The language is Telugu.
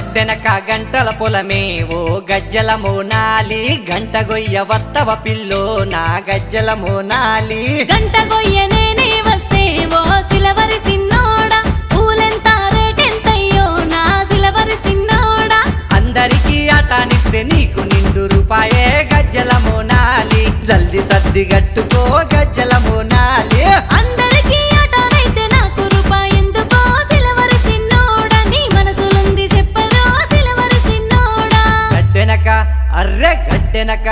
గడ్డెనక గంటల పొలమే ఓ గజ్జల మోనాలి గంట గొయ్య వత్తవ పిల్లో నా గజ్జల మోనాలి గంట గొయ్య నేనే వస్తే ఓ సిలవరి సిన్నోడా పూలెంత రేటెంతయ్యో నా సిలవరి సిన్నోడా అందరికీ ఆటానిస్తే నీకు నిండు రూపాయే గజ్జల మోనాలి జల్ది సర్ది గట్టుకో గజ్జల మోనాలి అందరికీ ఆటనైతే నాకు రూపాయెందుకో సిలవరి సిన్నోడా నీ మనసులుంది చెప్పలో సిలవరి సిన్నోడా గడ్డెనక అర్రె గడ్డెనక